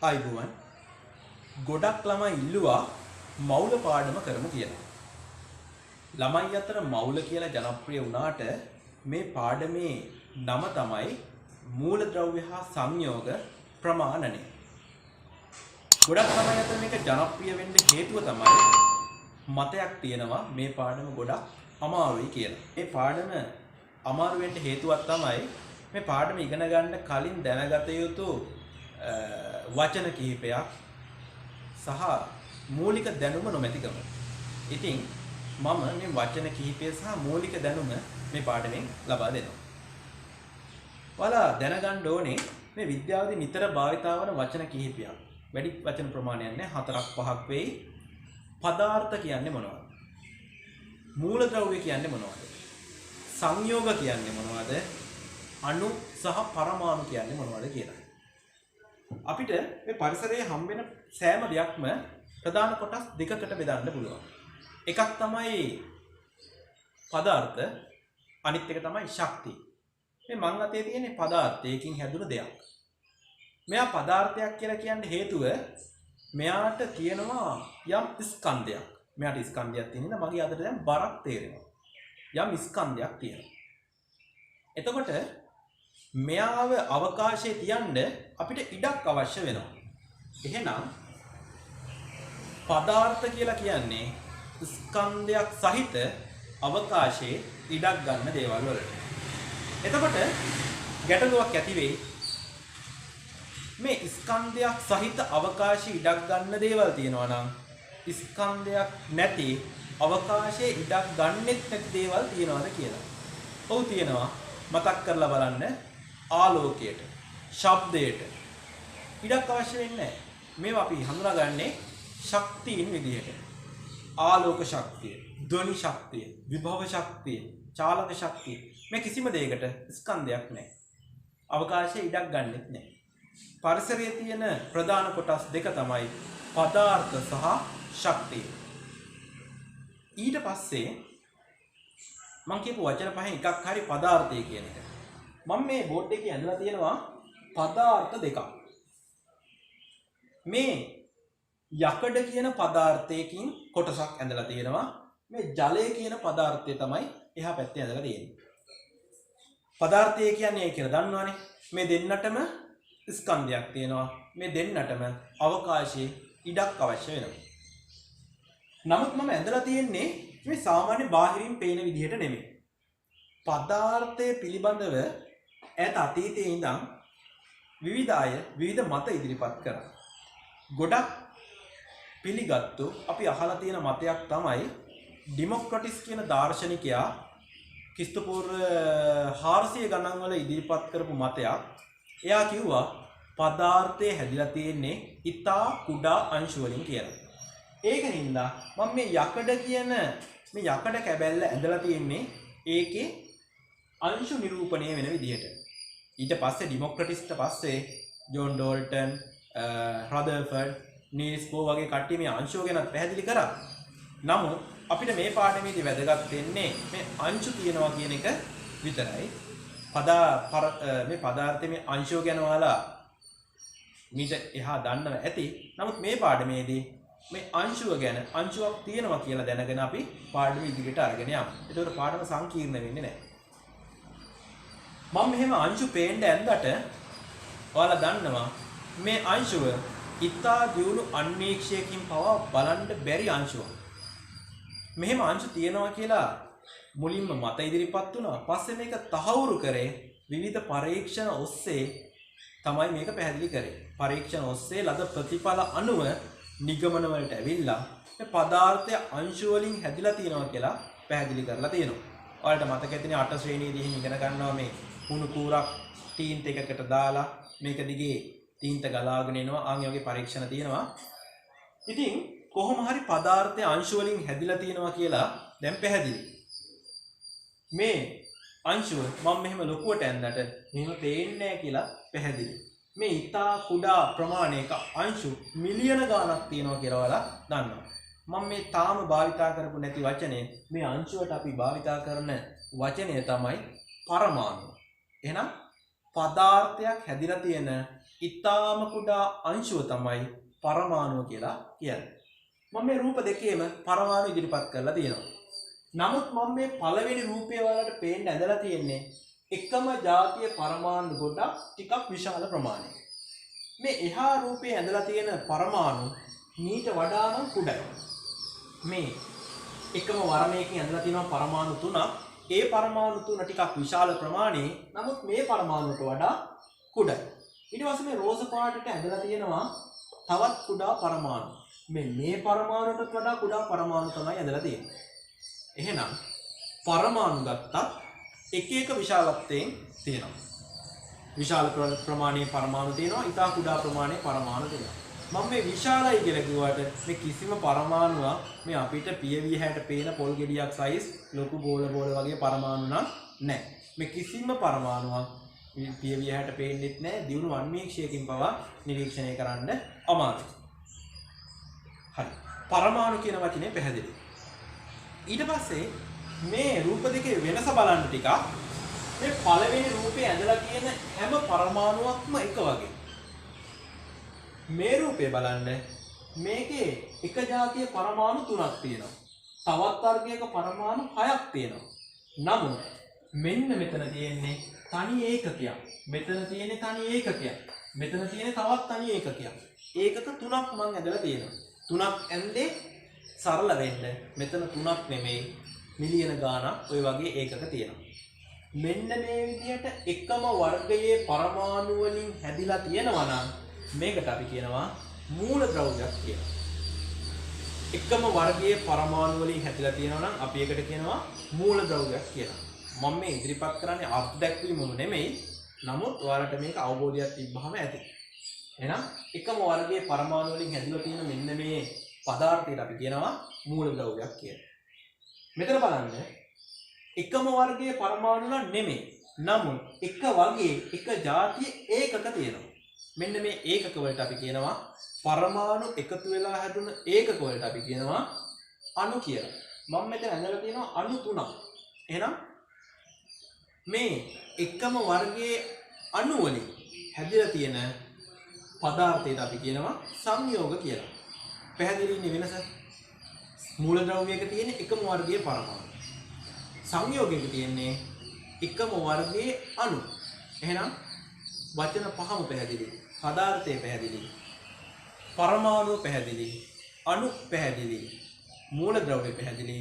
ආයිබුවන් ගොඩක් ළමයි ඉල්ලුවා මවුල පාඩම කරමු කියලා. ළමයි අතර මවුල කියලා ජනප්‍රිය වුණාට මේ පාඩමේ නම තමයි මූලද්‍රව්‍ය හා සංයෝග ප්‍රමාණනය. ගොඩක් ළමයි අතර මේක ජනප්‍රිය වෙන්න හේතුව තමයි මතයක් තියෙනවා මේ පාඩම ගොඩක් අමාරුයි කියලා. මේ පාඩම අමාරු වෙන්න හේතුවක් තමයි මේ පාඩම ඉගෙන ගන්න කලින් දැනගත යුතු වචන කිහිපයක් සහ මූලික දැනුම නොමැතිකම. ඉතින් මම මේ වචන කිහිපය සහ මූලික දැනුම මේ පාඩමෙන් ලබා දෙනවා. ඔයාලා දැනගන්න ඕනේ මේ විද්‍යාවේදී නිතර භාවිතා වන වචන කිහිපයක්. වැඩි වචන ප්‍රමාණයක් නෑ 4ක් 5ක් වෙයි. පදාර්ථ කියන්නේ මොනවද? මූලද්‍රව්‍ය කියන්නේ මොනවද? සංයෝග කියන්නේ මොනවද? අණු සහ පරමාණු කියන්නේ මොනවද කියලා. අපිට මේ පරිසරයේ හම්බෙන සෑම දෙයක්ම ප්‍රධාන කොටස් දෙකකට බෙදන්න පුළුවන්. එකක් තමයි පදාර්ථ, අනිත් එක තමයි ශක්තිය. මේ මං අතේ තියෙන පදාර්ථයකින් හැදුණු දෙයක්. මෙයා පදාර්ථයක් කියලා කියන්න හේතුව මෙයාට තියෙනවා යම් ස්කන්ධයක්. මෙයාට ස්කන්ධයක් තියෙනවා මගේ අතට දැන් බරක් තේරෙනවා. යම් ස්කන්ධයක් තියෙනවා. එතකොට මෙයාව අවකාශයේ තියන්න අපිට ඉඩක් අවශ්‍ය වෙනවා. එහෙනම් පදාර්ථ කියලා කියන්නේ ස්කන්ධයක් සහිත අවකාශයේ ඉඩක් ගන්න දේවල් වලට. එතකොට ගැටලුවක් ඇති වෙයි. මේ ස්කන්ධයක් සහිත අවකාශයේ ඉඩක් ගන්න දේවල් තියෙනවා නම් ස්කන්ධයක් නැති අවකාශයේ ඉඩක් ගන්නෙත් නැති දේවල් තියෙනවද කියලා. ඔව් තියෙනවා. මතක් කරලා බලන්න. ආලෝකයට, ශබ්දයට ඉඩක් අවශ්‍ය වෙන්නේ නැහැ. මේවා අපි හඳුනාගන්නේ ශක්තියින් විදිහට. ආලෝක ශක්තිය, ධ්වනි ශක්තිය, විභව ශක්තිය, චාලක ශක්තිය. මේ කිසිම දෙයකට ස්කන්ධයක් නැහැ. අවකාශයේ ඉඩක් ගන්නෙත් නැහැ. පරිසරයේ තියෙන ප්‍රධාන කොටස් දෙක තමයි පදාර්ථ සහ ශක්තිය. ඊට පස්සේ මම කියපු වචන පහෙන් එකක් හරි පදාර්ථය කියන එක. මම මේ බෝඩ් එකේ ඇඳලා තියෙනවා පදාර්ථ දෙකක්. මේ යකඩ කියන පදාර්ථයකින් කොටසක් ඇඳලා තියෙනවා. මේ ජලය කියන පදාර්ථය තමයි එහා පැත්තේ ඇඳලා තියෙන්නේ. පදාර්ථය කියන්නේ ඒ කියලා දන්නවනේ. මේ දෙන්නටම ස්කන්ධයක් තියෙනවා. මේ දෙන්නටම අවකාශයේ ඉඩක් අවශ්‍ය වෙනවා. නමුත් මම ඇඳලා තියෙන්නේ මේ සාමාන්‍ය බාහිරින් පේන විදිහට නෙමෙයි. පදාර්ථයේ පිළිබඳව ඈත අතීතයේ ඉඳන් විවිධ අය විවිධ මත ඉදිරිපත් කරා. ගොඩක් පිළිගත්තු අපි අහලා තියෙන මතයක් තමයි ඩෙමොක්‍රටිස් කියන දාර්ශනිකයා ක්‍රිස්තුපූර්ව 400 ගණන් වල ඉදිරිපත් කරපු මතයක්. එයා කිව්වා පදාර්ථයේ හැදිලා තියෙන්නේ ඉතා කුඩා අංශු වලින් කියලා. ඒක හින්දා මම මේ යකඩ කියන මේ යකඩ කැබැල්ල ඇඳලා තියෙන්නේ ඒකේ අංශු නිරූපණය වෙන විදිහට. ඊට පස්සේ ඩෙමොක්‍රටිස්ට පස්සේ ජෝන් ඩෝල්ටන්, රදර්ෆර්ඩ්, නීල්ස් බෝ වගේ කට්ටිය මේ අංශු ගැන පැහැදිලි කරා. නමුත් අපිට මේ පාඩමේදී වැදගත් වෙන්නේ මේ අංශු තියනවා කියන එක විතරයි. මේ පදාර්ථයේ මේ අංශු ගැන ඔයාලා මීට එහා දන්නව ඇති. නමුත් මේ පාඩමේදී මේ අංශුව ගැන අංශුවක් තියෙනවා කියලා දැනගෙන අපි පාඩම ඉදිරියට අරගෙන යමු. ඒකට පාඩම සංකීර්ණ වෙන්නේ නැහැ. මම මෙහෙම අංශු පේන්න ඇඳට ඔයාලා දන්නවා මේ අංශුව ඉතා දියුණු අන්වීක්ෂයකින් පවා බලන්න බැරි අංශුවක්. මෙහෙම අංශු තියෙනවා කියලා මුලින්ම මත ඉදිරිපත් වුණා. පස්සේ මේක තහවුරු කරේ විවිධ පරීක්ෂණ ඔස්සේ තමයි මේක පැහැදිලි කරේ. පරීක්ෂණ ඔස්සේ ලද ප්‍රතිඵල අනුව නිගමන වලට ඇවිල්ලා මේ පදාර්ථය අංශු වලින් හැදිලා තියෙනවා කියලා පැහැදිලි කරලා තියෙනවා. ඔයාලට මතක ඇතිනේ 8 ශ්‍රේණියේදී එහෙම ඉගෙන ගන්නවා මේ කුණු කූරක් තීන්ත එකකට දාලා මේක දිගේ තීන්ත ගලාගෙන එනවා. ආන් වගේ පරීක්ෂණ තියෙනවා. ඉතින් කොහොම හරි පදාර්ථය අංශු වලින් හැදිලා තියෙනවා කියලා දැන් පැහැදිලි. මේ අංශුව මම මෙහෙම ලොකුවට ඇඳනට මෙහෙම පේන්නේ නැහැ කියලා පැහැදිලි. මේ ඉතා කුඩා ප්‍රමාණයක අංශු මිලියන ගාණක් තියෙනවා කියලා ඔයාලා දන්නවා. මම මේ තාම භාවිතා කරපු නැති වචනේ මේ අංශුවට අපි භාවිතා කරන වචනය තමයි පරමාණු. එහෙනම් පදාර්ථයක් හැදිලා තියෙන ඊටාම කුඩා අංශුව තමයි පරමාණුව කියලා කියන්නේ. මම මේ රූප දෙකේම පරමාණු ඉදිරිපත් කරලා තියෙනවා. නමුත් මම මේ පළවෙනි රූපය වලට පේන්න ඇඳලා තියෙන්නේ එකම ජාතිය පරමාණු ගොඩක් ටිකක් විශාල ප්‍රමාණයක. මේ එහා රූපයේ ඇඳලා තියෙන පරමාණු මීට වඩා නම් කුඩයි. මේ එකම වර්ණයකින් ඇඳලා තියෙන පරමාණු තුනක්. ඒ පරමාණු තුන ටිකක් විශාල ප්‍රමාණයේ. නමුත් මේ පරමාණුට වඩා කුඩයි. ඊට පස්සේ මේ රෝස පාටට ඇඳලා තියෙනවා තවත් කුඩා පරමාණු. මේ පරමාණුටත් වඩා කුඩා පරමාණු තමයි ඇඳලා තියෙන්නේ. එහෙනම් පරමාණු ගත්තත් එක එක විශාලත්වයෙන් තියෙනවා. විශාල ප්‍රමාණයේ පරමාණු තියෙනවා, ඉතා කුඩා ප්‍රමාණයේ පරමාණු තියෙනවා. මම මේ විශාලයි කියලා කිව්වට මේ කිසිම පරමාණුවක් මේ අපිට පියවි හැට පේන පොල් ගෙඩියක් සයිස් ලොකු බෝල වගේ පරමාණු නැහැ. මේ කිසිම පරමාණුවක් පියවි හැට පේන්නෙත් නැහැ. දියුණු වන්වීක්ෂයකින් පවා නිරීක්ෂණය කරන්න අමාරුයි. හරි. පරමාණු කියන වචනේ පැහැදිලි. ඊට පස්සේ මේ රූප දෙකේ වෙනස බලන්න ටිකක්. මේ පළවෙනි රූපේ ඇඳලා තියෙන හැම පරමාණුවක්ම එක වගේ. මේ රූපේ බලන්න මේකේ එක જાතිය පරමාණු 3ක් තියෙනවා. තවත් වර්ගයක පරමාණු 6ක් තියෙනවා. නමුත් මෙන්න මෙතන තියෙන්නේ තනි ඒකකයක්. මෙතන තියෙන්නේ තනි ඒකකයක්. මෙතන තියෙන්නේ තවත් තනි ඒකකයක්. ඒකක 3ක් මම ඇඳලා තියෙනවා. 3ක් ඇඳේ සරල වෙන්න මෙතන 3ක් නෙමෙයි මිලියන ගාණක් ඔය වගේ ඒකක තියෙනවා. මෙන්න මේ විදිහට එකම වර්ගයේ පරමාණු වලින් හැදිලා තියෙනවා නම් මේකට අපි කියනවා මූලද්‍රව්‍යයක් කියලා. එකම වර්ගයේ පරමාණු වලින් හැදිලා තියෙනවා නම් අපි ඒකට කියනවා මූලද්‍රව්‍යයක් කියලා. මම මේ ඉදිරිපත් කරන්නේ අර්ථ දැක්වීමම නෙමෙයි. නමුත් ඔයාලට මේක අවබෝධයක් තිබ්බහම ඇති. එහෙනම් එකම වර්ගයේ පරමාණු වලින් හැදිලා තියෙන මෙන්න මේ පදාර්ථයට අපි කියනවා මූලද්‍රව්‍යයක් කියලා. මෙතන බලන්න එකම වර්ගයේ පරමාණු නෙමෙයි. නමුත් එක වර්ගයේ එක જાතිය ඒකක තියෙනවා. මෙන්න මේ ඒකක වලට අපි කියනවා පරමාණු එකතු වෙලා හැදුන ඒකක වලට අපි කියනවා අණු කියලා. මම මෙතන ඇඳලා තියෙනවා අණු 3ක්. එහෙනම් මේ එකම වර්ගයේ අණු වලින් හැදිලා තියෙන පදාර්ථයට අපි කියනවා සංයෝග කියලා. පැහැදිලිනේ වෙනස? මූලද්‍රව්‍යයක තියෙන එකම වර්ගයේ පරමාණු. සංයෝගයක තියෙන්නේ එකම වර්ගයේ අණු. එහෙනම් වචන පහම පැහැදිලි. පදාර්ථය පැහැදිලි. පරමාණු පැහැදිලි. අණු පැහැදිලි. මූලද්‍රව්‍ය පැහැදිලි.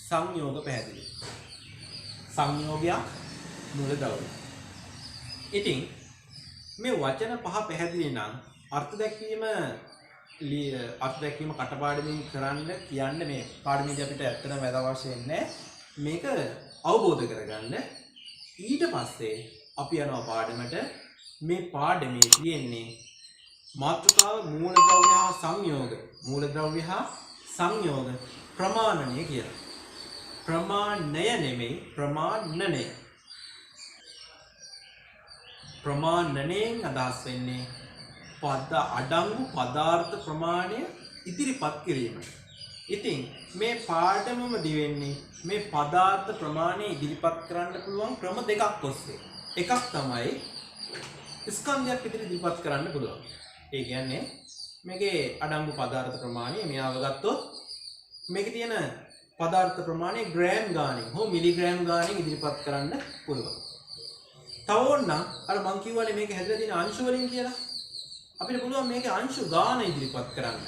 සංයෝග පැහැදිලි. සංයෝගය මූලද්‍රව්‍ය. ඉතින් මේ වචන පහ පැහැදිලි නම් අර්ථ දැක්වීම කටපාඩමින් කරන්න කියන්න මේ පාඩමේදී අපිට ඇත්තටම වැද අවශ්‍ය නැහැ. මේක අවබෝධ කරගන්න. ඊට පස්සේ අපි යනවා පාඩමට. මේ පාඩමේ තියෙන්නේ මාතෘකාව මූලද්‍රව්‍ය හා සංයෝග. මූලද්‍රව්‍ය හා සංයෝග ප්‍රමාණනය කියලා. ප්‍රමාණය නෙමෙයි ප්‍රමාණනය. ප්‍රමාණනයෙන් අදහස් වෙන්නේ අඩංගු පදාර්ථ ප්‍රමාණය ඉදිරිපත් කිරීම. ඉතින් මේ පාඩමම දිවෙන්නේ මේ පදාර්ථ ප්‍රමාණය ඉදිරිපත් කරන්න පුළුවන් ක්‍රම දෙකක් ඔස්සේ. එකක් තමයි ස්කන්ධයක් ඉදිරිපත් කරන්න පුළුවන්. ඒ කියන්නේ මේකේ අඩංගු පදාර්ථ ප්‍රමාණය මෙයාව ගත්තොත් මේකේ තියෙන පදාර්ථ ප්‍රමාණය ග්‍රෑම් ගාණින් හෝ මිලිග්‍රෑම් ගාණින් ඉදිරිපත් කරන්න පුළුවන්. තව ඕනනම් අර මං කිව්වනේ මේක හැදලා තියෙන අංශු වලින් කියලා. අපිට පුළුවන් මේකේ අංශු ගාන ඉදිරිපත් කරන්න.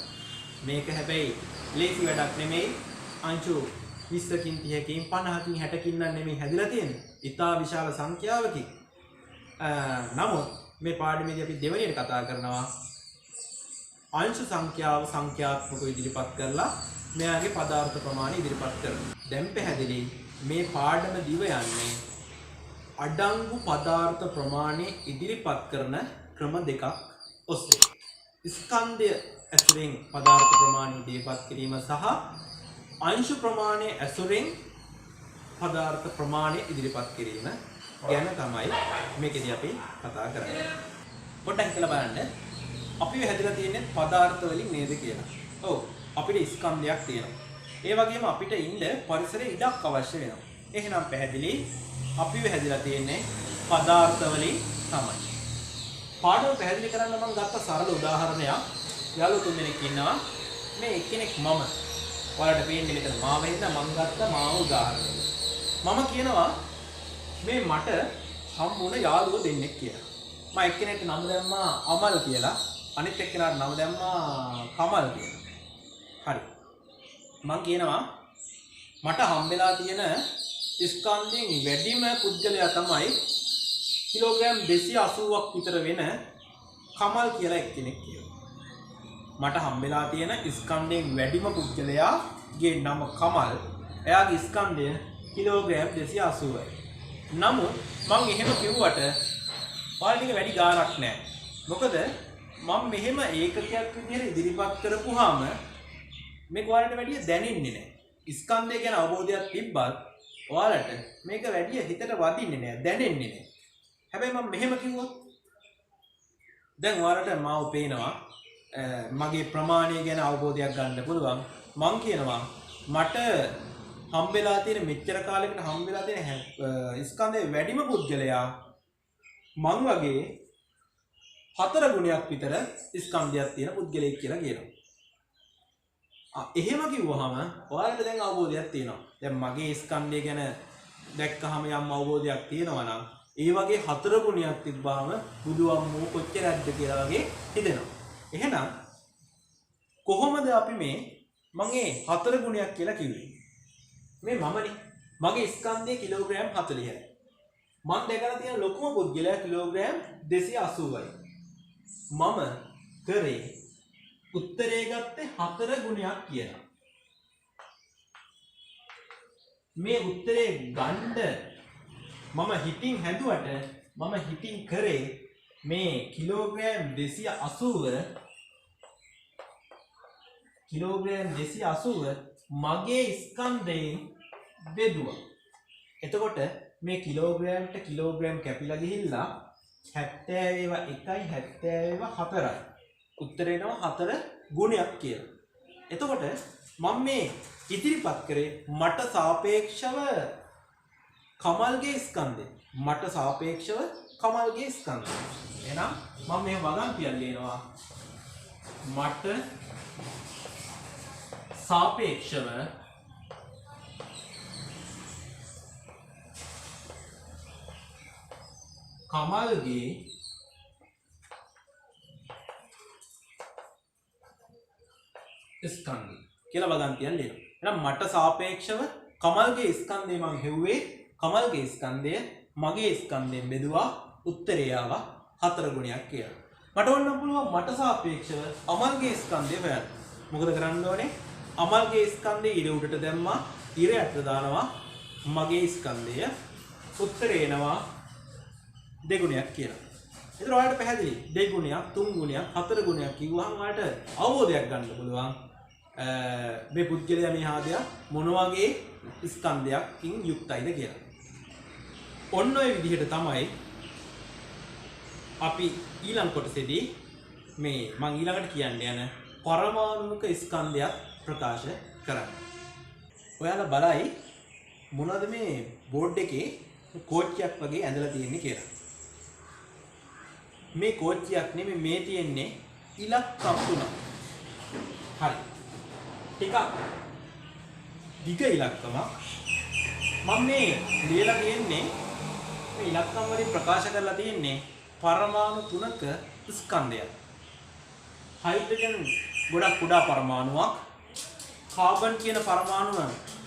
මේක හැබැයි ලේසි වැඩක් නෙමෙයි. අංශු 20කින් 30කින් 50කින් 60කින් නෙමෙයි හැදලා තියෙන්නේ. ඉතා විශාල සංඛ්‍යාවකින්. නමුත් මේ පාඩමේදී අපි දෙවෙනියට කතා කරනවා අංශු සංඛ්‍යාව සංඛ්‍යාත්මකව ඉදිරිපත් කරලා මෙයාගේ පදාර්ථ ප්‍රමාණය ඉදිරිපත් කරනවා. දැන් පැහැදිලි මේ පාඩම දිව යන්නේ අඩංගු පදාර්ථ ප්‍රමාණය ඉදිරිපත් කරන ක්‍රම දෙකක් ඔස්සේ. ස්කන්ධය ඇසුරෙන් පදාර්ථ ප්‍රමාණය ඉදිරිපත් කිරීම සහ අංශු ප්‍රමාණය ඇසුරෙන් පදාර්ථ ප්‍රමාණය ඉදිරිපත් කිරීම ගැන තමයි මේකදී අපි කතා කරන්නේ. පොඩ්ඩක් හිතලා බලන්න. අපි හැදලා තියෙන්නේ පදාර්ථ වලින් නේද කියලා. ඔව්. අපිට ස්කන්ධයක් තියෙනවා. ඒ වගේම අපිට ඉන්න පරිසරයේ ඉඩක් අවශ්‍ය වෙනවා. එහෙනම් පැහැදිලි අපිව හැදලා තියෙන්නේ පදාර්ථ වලින් තමයි. පාඩම පැහැදිලි කරන්න මම ගත්ත සරල උදාහරණයක්. යාළුවෝ තුන්දෙනෙක් ඉන්නවා. මේ එක්කෙනෙක් මම. ඔයාලට පේන්නේ මෙතන මාව හින්දා මම ගත්ත මාව උදාහරණය. මම කියනවා මේ මට හම්බුණ යාළුවෝ දෙන්නෙක් කියලා. මම එක්කෙනෙක්ට නම දැම්මා අමල් කියලා. අනිත් එක්කෙනාට නම දැම්මා කමල් කියලා. හරි. මම කියනවා මට හම්බෙලා තියෙන ස්කන්ධයෙන් වැඩිම පුද්ගලයා තමයි කිලෝග්‍රෑම් 280ක් විතර වෙන කමල් කියලා එක්කෙනෙක් කියලා. මට හම්බෙලා තියෙන ස්කන්ධයෙන් වැඩිම පුද්ගලයාගේ නම කමල්. එයාගේ ස්කන්ධය කිලෝග්‍රෑම් 280යි. නමුත් මම එහෙම කිව්වට ඔයාලට ටික වැඩි ගාණක් නැහැ. මොකද මම මෙහෙම ඒකකයක් විදිහට ඉදිරිපත් කරපුවාම මේක ඔයාලට වැඩි දැනෙන්නේ නැහැ. ස්කන්ධය ගැන අවබෝධයක් තිබ්බත් ඔයාලට මේක වැඩි හිතට වදින්නේ නැහැ, දැනෙන්නේ නැහැ. හැබැයි මම මෙහෙම කිව්වොත් දැන් ඔයාලට මාව පේනවා මගේ ප්‍රමාණය ගැන අවබෝධයක් ගන්න පුළුවන්. මම කියනවා මට හම්බෙලා තියෙන මෙච්චර කාලයකට හම්බෙලා තියෙන ස්කන්ධයේ වැඩිම පුද්ගලයා මං වගේ 4 ගුණයක් විතර ස්කන්ධයක් තියෙන පුද්ගලයෙක් කියලා කියනවා. එහෙම කිව්වහම ඔයාලට දැන් අවබෝධයක් තියෙනවා. දැන් මගේ ස්කන්ධය ගැන දැක්කහම යම් අවබෝධයක් තියෙනවා නම් ඒ වගේ 4 ගුණයක් තිබ්බාම බුදුවම්මෝ කොච්චරක්ද කියලා වගේ හිතෙනවා. එහෙනම් කොහොමද අපි මගේ 4 ගුණයක් කියලා කිව්වේ? මේ මමනේ. මගේ ස්කන්ධය කිලෝග්‍රෑම් 40යි. මම දැකලා තියෙන ලොකුම පුද්ගලයා කිලෝග්‍රෑම් 280යි. මම කරේ උත්තරේ ගත්තේ 4 ගුණයක් කියලා. මේ උත්තරේ ගන්න මම හිතින් හැදුවට මම හිතින් කරේ මේ කිලෝග්‍රෑම් 280 මගේ ස්කන්ධයෙන් බෙදුවා. එතකොට මේ කිලෝග්‍රෑම්ට කිලෝග්‍රෑම් කැපිලා ගිහිල්ලා 70/1 උත්තරේ නම 4 ගුණයක් කියලා. එතකොට මම මේ ඉදිරිපත් කරේ මට සාපේක්ෂව කමල්ගේ ස්කන්ධය. මට සාපේක්ෂව කමල්ගේ ස්කන්ධය. එහෙනම් මම මේ වගන්තියක් ලියනවා. මට සාපේක්ෂව කමල්ගේ ස්කන්ධය කියලා වගන්තියක් ලියනවා. එහෙනම් මට සාපේක්ෂව කමල්ගේ ස්කන්ධය මම හෙව්වේ කමල්ගේ ස්කන්ධය මගේ ස්කන්ධයෙන් බෙදුවා උත්තරය ආවා 4 ගුණයක් කියලා. මට ඕනනම් පුළුවන් මට සාපේක්ෂව අමල්ගේ ස්කන්ධය හොයන්න. මොකද කරන්න ඕනේ? අමල්ගේ ස්කන්ධය ඉර උඩට දැම්මා, ඉර යට දානවා මගේ ස්කන්ධය. උත්තරේ එනවා 2 ගුණයක් කියලා. ඒතර ඔයාලට පැහැදිලි 2 ගුණයක්, 3 ගුණයක්, 4 ගුණයක් කිව්වහම ඔයාලට අවබෝධයක් ගන්න පුළුවන්. මේ පුද්ගලයා මේ ආදයා මොන වගේ ස්කන්ධයකින් යුක්තයිද කියලා. ඔන්න ඔය විදිහට තමයි අපි ඊළඟ කොටසේදී මේ මම ඊළඟට කියන්න යන පරමාණුක ස්කන්ධයක් ප්‍රකාශ කරන්නේ. ඔයාලා බලයි මොනවද මේ බෝඩ් එකේ කෝච්චියක් වගේ ඇඳලා තියෙන්නේ කියලා. මේ කෝච්චියක් නෙමෙයි මේ තියෙන්නේ ඉලක්කම් 3. හරි. ටිකක් දිග ඉලක්කමක්. මම මේ ලියලා තියෙන්නේ මේ ඉලක්කම් වලින් ප්‍රකාශ කරලා තියෙන්නේ පරමාණු 3ක ස්කන්ධයක්. හයිඩ්‍රජන් ගොඩක් කුඩා පරමාණුවක්. කාබන් කියන පරමාණුව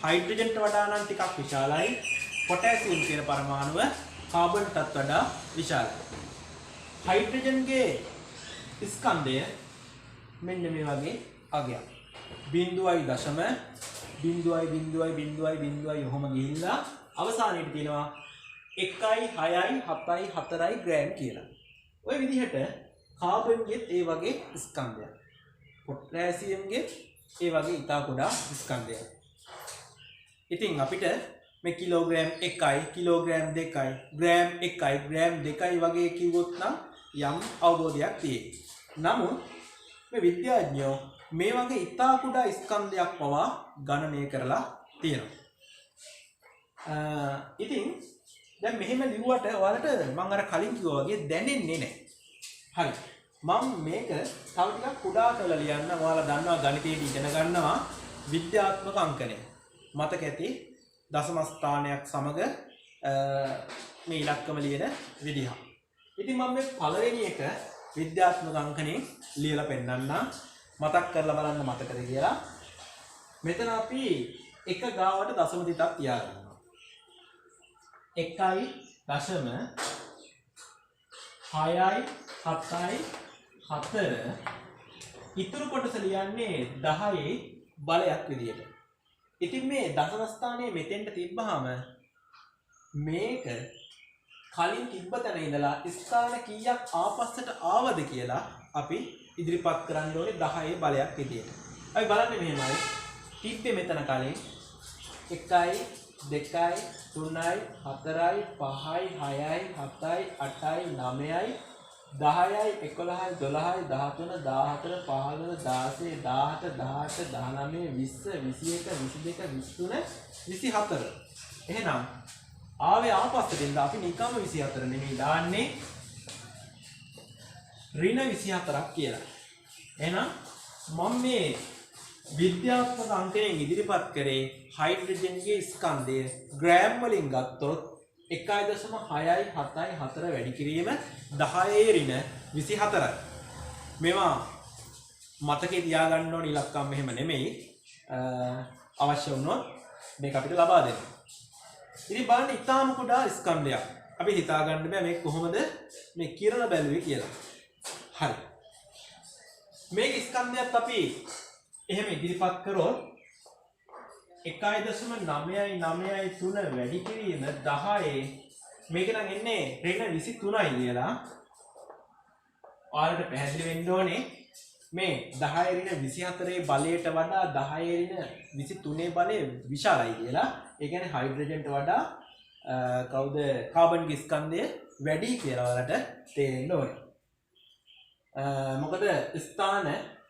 හයිඩ්‍රජන්ට වඩා නම් ටිකක් විශාලයි. පොටෑසියම් කියන පරමාණුව කාබන්ටත් වඩා විශාලයි. හයිඩ්‍රජන්ගේ ස්කන්ධය මෙන්න මේ වගේ අගයක්. 0.0.0.0.0 ඔහොම ගිහිල්ලා අවසානයේදී තියෙනවා 1.6යි 7යි 4යි ග්‍රෑම් කියලා. ওই විදිහට කාබන්ගෙත් ඒ වගේ ස්කන්ධයක්. පොටෑසියම්ගේ ඒ වගේ ඉතා කුඩා ස්කන්ධයක්. ඉතින් අපිට මේ කිලෝග්‍රෑම් 1යි, කිලෝග්‍රෑම් 2යි, ග්‍රෑම් 1යි, ග්‍රෑම් 2යි වගේ කිව්වොත් නම් යම් අවබෝධයක් තියෙයි. නමුත් මේ විද්‍යාඥයෝ මේ වගේ ඉතා කුඩා ස්කන්ධයක් පවා ගණනය කරලා තියෙනවා. ඉතින් දැන් මෙහෙම ලිව්වට ඔයාලට මම අර කලින් කිව්වා වගේ දැනෙන්නේ නැහැ. හරි. මම මේක තව ටිකක් කුඩා කරලා ලියන්න. ඔයාලා දන්නවා ගණිතයේදී ඉගෙන ගන්නවා විද්‍යාත්මක අංකණය. මතක ඇති දශම ස්ථානයක් සමග මේ ඉලක්කම ලියන විදිහ. ඉතින් මම මේ පළවෙනි එක විද්‍යාත්මක අංකණයෙන් ලියලා පෙන්නන්න. මතක් කරලා බලන්න මතකද කියලා. මෙතන අපි එක ගාවට දශම දෙකක් තියාගන්නවා. 1.6 6යි 7යි 4 ඉතුරු කොටස ලියන්නේ 10ේ බලයක් විදියට. ඉතින් මේ දශම ස්ථානයේ මෙතෙන්ට තිබ්බහම මේක කලින් තිබ්බ තැන ඉඳලා ස්ථාන කීයක් ආපස්සට ආවද කියලා අපි ඉදිරිපත් කරන්න ඕනේ 10ේ බලයක් විදියට. අපි බලන්නේ මෙහෙමයි. තිබ්බේ මෙතන කලින් 1යි 2යි 3යි 4යි 5යි 6යි 7යි 8යි 9යි 10යි 11යි 12යි 13 14 15 16 17 18 19 20 21 22 23 24. එහෙනම් ආවේ ආපස්සට ඉඳලා අපි නිකම්ම 24 නෙමෙයි දාන්නේ ඍණ 24ක් කියලා. එහෙනම් මම මේ විද්‍යාත්මක අංකයෙන් ඉදිරිපත් කරේ හයිඩ්‍රජන්ගේ ස්කන්ධය ග්‍රෑම් වලින් ගත්තොත් 1.6යි 7යි 4 වැඩි කිරීම 10ේ ඍණ 24යි. මේවා මතකේ තියාගන්න ඕන ඉලක්කම් මෙහෙම නෙමෙයි. අවශ්‍ය වුණොත් මේක අපිට ලබා දෙන්න. ඉතින් බලන්න ඊටාම කුඩා ස්කන්ධයක්. අපි හිතා ගන්න බෑ මේක කොහොමද මේ කිරණ බැලුවේ කියලා. හරි. මේක ස්කන්ධයක් අපි එහෙම ඉදිරිපත් කරොත් 1.993 වැඩි කිරීම 10ේ මේක නම් එන්නේ ඍණ 23යි කියලා. ඔයාලට පැහැදිලි වෙන්න ඕනේ මේ 10ේ ඍණ 24ේ බලයට වඩා 10ේ ඍණ 23ේ බලය විශාලයි කියලා. ඒ කියන්නේ හයිඩ්‍රජන්ට වඩා කවුද කාබන්ගේ ස්කන්ධය වැඩි කියලා ඔයාලට තේරෙන්න ඕනේ. මොකද ස්ථාන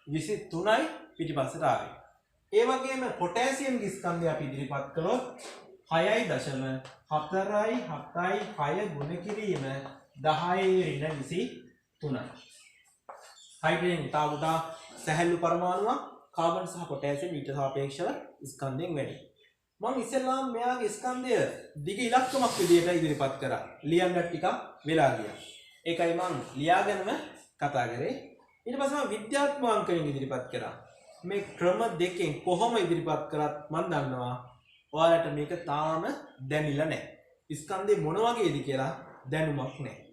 23යි පිටිපස්සට ආවේ. ඒ වගේම පොටෑසියම්ගේ ස්කන්ධය අපි ඉදිරිපත් කළොත් 6.4යි 7යි 6 ගුණ කිරීම 10ේ ඍණ 23යි. හයිඩ්‍රජන් තාවුටා සැහැල්ලු පරමාණුවක් කාබන් සහ පොටෑසියම් ඊට සාපේක්ෂව ස්කන්ධයෙන් වැඩි. මම ඉස්සෙල්ලාම මෙයාගේ ස්කන්ධය දිග ඉලක්කමක් විදියට ඉදිරිපත් කරා. ලියන්න ටිකක් වෙලා ගියා. ඒකයි මම ලියාගෙනම කතා කරේ. ඊට පස්සේ මම විද්‍යාත්මක අංකයෙන් ඉදිරිපත් කරා. මේ ක්‍රම දෙකෙන් කොහොම ඉදිරිපත් කරත් මම දන්නවා ඔයාලට මේක තාම දැනෙලා නැහැ. ස්කන්ධේ මොන වගේද කියලා දැනුමක් නැහැ.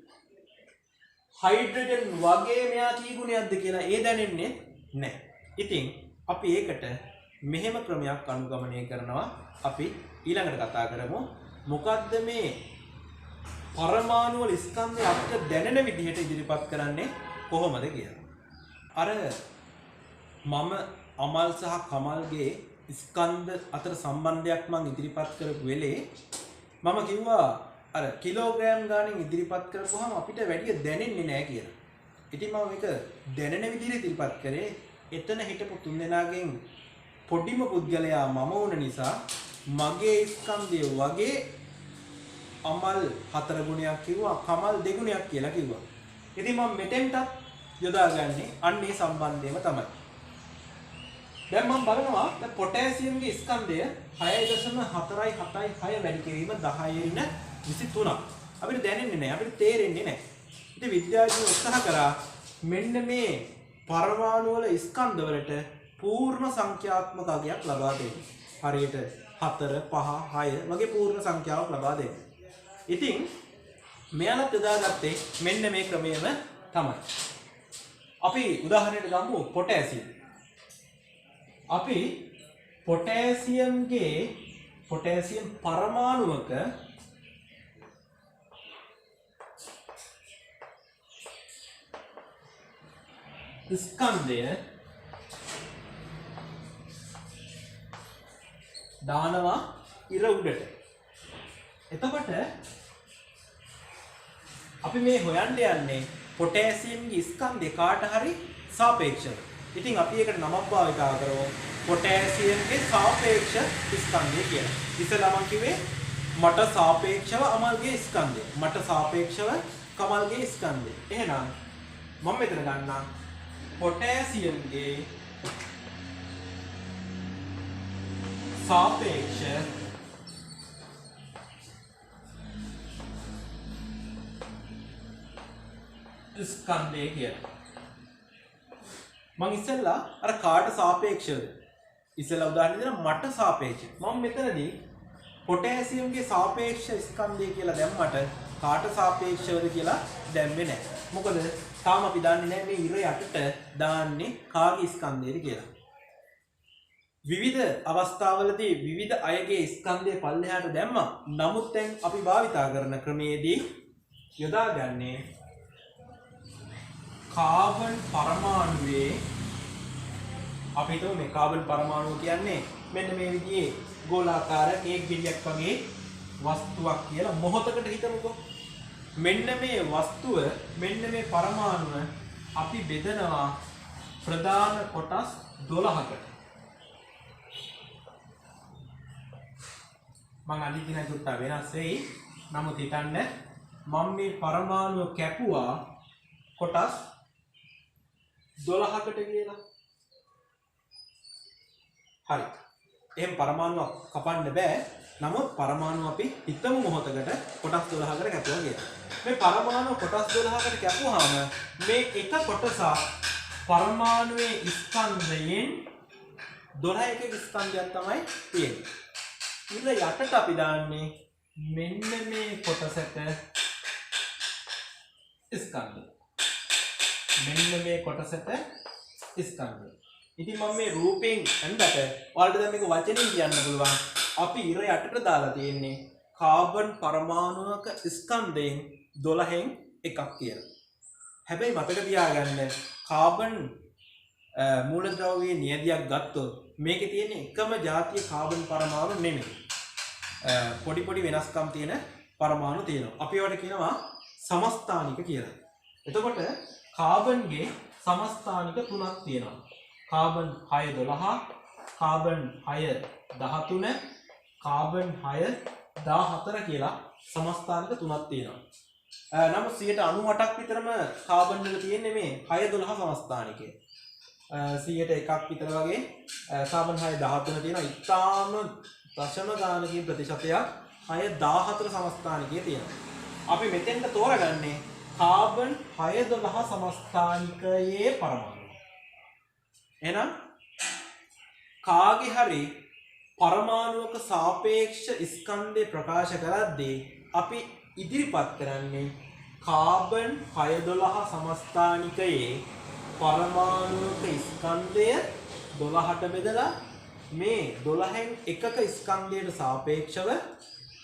හයිඩ්‍රජන් වගේ මෙයා කී ගුණයක්ද කියලා ඒ දැනෙන්නේ නැහැ. ඉතින් අපි ඒකට මෙහෙම ක්‍රමයක් අනුගමනය කරනවා. අපි ඊළඟට කතා කරමු මොකද්ද මේ පරමාණු වල ස්කන්ධය අපිට දැනෙන විදිහට ඉදිරිපත් කරන්නේ කොහොමද කියලා. අර මම අමල් සහ කමල්ගේ ස්කන්ධ අතර සම්බන්ධයක් මම ඉදිරිපත් කරපු වෙලේ මම කිව්වා අර කිලෝග්‍රෑම් ගාණෙන් ඉදිරිපත් කරපුවාම අපිට වැඩි දැනෙන්නේ නැහැ කියලා. ඉතින් මම මේක දැනෙන විදිහට ඉදිරිපත් කරේ එතන හිටපු තුන්දෙනාගෙන් පොඩිම පුද්ගලයා මම වුණ නිසා මගේ ස්කන්ධය වගේ අමල් 4 ගුණයක් කිව්වා කමල් 2 ගුණයක් කියලා කිව්වා. ඉතින් මම මෙතෙන්ටත් යොදාගන්නේ අන්නේ සම්බන්ධයම තමයි. දැන් මම බලනවා දැන් පොටෑසියම්ගේ ස්කන්ධය 6.4යි 7යි 6 වැඩි කිරීම 10ේ ඍණ 23ක්. අපිට දැනෙන්නේ නැහැ. අපිට තේරෙන්නේ නැහැ. ඉතින් විද්‍යාඥයෝ උත්සාහ කරා මෙන්න මේ පරමාණු වල ස්කන්ධ වලට පූර්ණ සංඛ්‍යාත්මක අගයක් ලබා දෙන්න. හරියට 4 5 6 වගේ පූර්ණ සංඛ්‍යාවක් ලබා දෙන්න. ඉතින් මෙයාලත් යොදාගත්තේ මෙන්න මේ ක්‍රමයේම තමයි. අපි උදාහරණයක් ගමු පොටෑසියම්. අපි පොටෑසියම් පරමාණුවක ස්කන්ධය දානවා ඉර උඩට. එතකොට අපි මේ හොයන්න යන්නේ පොටෑසියම්ගේ ස්කන්ධය කාට හරි සාපේක්ෂව. ඉතින් අපි ඒකට නමක් භාවිතා කරමු පොටෑසියම්ගේ සාපේක්ෂ ස්කන්ධය කියලා. ඉතින්ලා මම කිව්වේ මට සාපේක්ෂව අමල්ගේ ස්කන්ධය. මට සාපේක්ෂව කමල්ගේ ස්කන්ධය. එහෙනම් මම මෙතන ගන්නම් පොටෑසියම්ගේ සාපේක්ෂ ස්කන්ධය කියලා. මම ඉස්සෙල්ලා අර කාට සාපේක්ෂවද? ඉස්සෙල්ලා උදාහරණ දෙන්න මට සාපේක්ෂ. මම මෙතනදී පොටෑසියම්ගේ සාපේක්ෂ ස්කන්ධය කියලා දැම්මට කාට සාපේක්ෂවද කියලා දැම්මේ නැහැ. මොකද තාම අපි දන්නේ නැහැ මේ ඉර යටට දාන්නේ කාගේ ස්කන්ධයද කියලා. විවිධ අවස්ථාවලදී විවිධ අයගේ ස්කන්ධය පල්ලෙහාට දැම්මා. නමුත් දැන් අපි භාවිතා කරන ක්‍රමයේදී යොදාගන්නේ කාබන් පරමාණුවේ අපි හිතමු මේ කාබන් පරමාණුව කියන්නේ මෙන්න මේ විදිහේ ගෝලාකාර ඒක් ගිලියක් වගේ වස්තුවක් කියලා මොහොතකට හිතමුකෝ. මෙන්න මේ වස්තුව මෙන්න මේ පරමාණුව අපි බෙදනවා ප්‍රධාන කොටස් 12කට. මම අනිත් දින චුට්ටක් වෙනස් වෙයි. නමුත් හිතන්න මම මේ පරමාණුව කැපුවා කොටස් 12කට කියලා. හරි. එහෙනම් පරමාණුවක් කපන්න බෑ. නමුත් පරමාණු අපි හිතමු මොහොතකට කොටස් 12කට කැපුවා කියලා. මේ පරමාණු කොටස් 12කට කැපුවාම මේ එක කොටසක් පරමාණුවේ ස්කන්ධයෙන් 12 එකක ස්කන්ධයක් තමයි තියෙන්නේ. ඉතින් යටට අපි දාන්නේ මෙන්න මේ කොටසට ස්කන්ධය. මෙන්න මේ කොටසට ස්කන්ධය. ඉතින් මම මේ රූපයෙන් අන්දට ඔයාලට දැන් මේක වචනෙන් කියන්න පුළුවන්. අපි ඉර යටට දාලා තියෙන්නේ කාබන් පරමාණුවක ස්කන්ධයෙන් 12න් එකක් කියලා. හැබැයි මතක තියාගන්න කාබන් මූලද්‍රව්‍යයේ නියදියක් ගත්තොත් මේකේ තියෙන එකම જાතිය කාබන් පරමාණු නෙමෙයි. පොඩි පොඩි වෙනස්කම් තියෙන පරමාණු තියෙනවා. අපි ඒවට කියනවා සමස්ථානික කියලා. එතකොට කාබන්ගේ සමස්ථානික තුනක් තියෙනවා. කාබන් 6 12, කාබන් 6 13, කාබන් 6 14 කියලා සමස්ථානික තුනක් තියෙනවා. නමුත් 98ක් විතරම කාබන් වල තියෙන්නේ මේ 6 12 සමස්ථානිකය. 100ට එකක් විතර වගේ කාබන් 6 13 තියෙනවා. ඉතාම දශම ගානකින් ප්‍රතිශතයක් 6 14 සමස්ථානිකයේ තියෙනවා. අපි මෙතෙන්ට තෝරගන්නේ කාබන් 6 12 සමස්ථානිකයේ පරමාණු. එහෙනම් කාගේ හරි පරමාණුවක සාපේක්ෂ ස්කන්ධය ප්‍රකාශ කරද්දී අපි ඉදිරිපත් කරන්නේ කාබන් 612 සමස්ථානිකයේ පරමාණුවක ස්කන්ධය 12ට බෙදලා මේ 12න් එකක ස්කන්ධයට සාපේක්ෂව